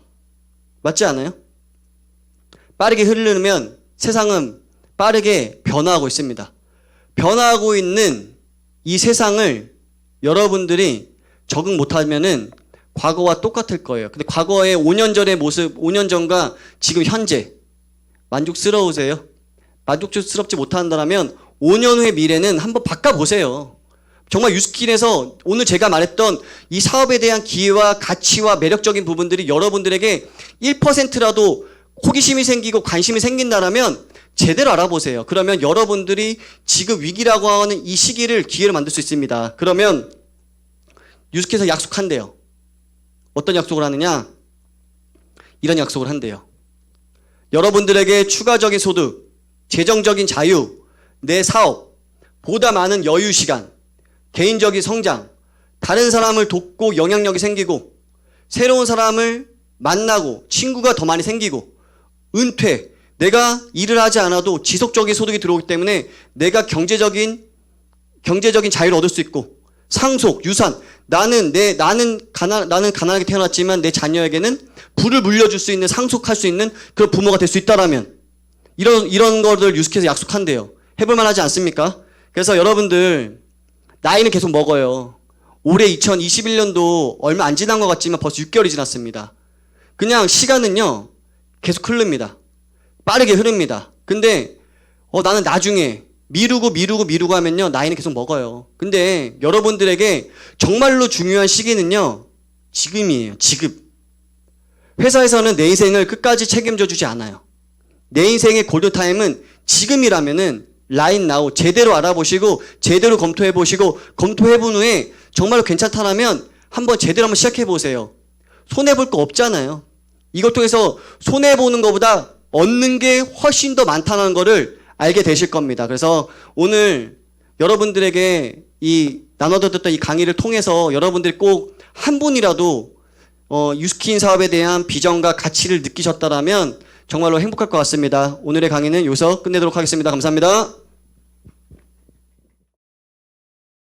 맞지 않아요? 빠르게 흐르면 세상은 빠르게 변화하고 있습니다. 변화하고 있는 이 세상을 여러분들이 적응 못하면은 과거와 똑같을 거예요. 근데 과거의 5년 전의 모습, 5년 전과 지금 현재 만족스러우세요? 만족스럽지 못한다면 5년 후의 미래는 한번 바꿔보세요. 정말 유스킨에서 오늘 제가 말했던 이 사업에 대한 기회와 가치와 매력적인 부분들이 여러분들에게 1%라도 호기심이 생기고 관심이 생긴다면 제대로 알아보세요. 그러면 여러분들이 지금 위기라고 하는 이 시기를 기회로 만들 수 있습니다. 그러면 유스킨에서 약속한대요. 어떤 약속을 하느냐? 이런 약속을 한대요. 여러분들에게 추가적인 소득, 재정적인 자유, 내 사업, 보다 많은 여유 시간, 개인적인 성장, 다른 사람을 돕고 영향력이 생기고, 새로운 사람을 만나고, 친구가 더 많이 생기고, 은퇴, 내가 일을 하지 않아도 지속적인 소득이 들어오기 때문에 내가 경제적인 자유를 얻을 수 있고, 상속, 유산, 나는 가난하게 태어났지만 내 자녀에게는 부를 물려줄 수 있는, 상속할 수 있는 그런 부모가 될 수 있다라면, 이런 거를 유스케에서 약속한대요. 해볼만 하지 않습니까? 그래서 여러분들, 나이는 계속 먹어요. 올해 2021년도 얼마 안 지난 것 같지만 벌써 6개월이 지났습니다. 그냥 시간은요, 계속 흐릅니다. 빠르게 흐릅니다. 근데, 나는 나중에 미루고 하면요, 나이는 계속 먹어요. 근데 여러분들에게 정말로 중요한 시기는요, 지금이에요. 지금. 회사에서는 내 인생을 끝까지 책임져 주지 않아요. 내 인생의 골든타임은 지금이라면은 라인 나우 제대로 알아보시고 제대로 검토해보시고 검토해본 후에 정말로 괜찮다라면 한번 제대로 한번 시작해보세요. 손해볼 거 없잖아요. 이걸 통해서 손해보는 것보다 얻는 게 훨씬 더 많다는 거를 알게 되실 겁니다. 그래서 오늘 여러분들에게 나눠드렸던 이 강의를 통해서 여러분들이 꼭 한 분이라도 유스킨 사업에 대한 비전과 가치를 느끼셨다라면 정말로 행복할 것 같습니다. 오늘의 강의는 여기서 끝내도록 하겠습니다. 감사합니다.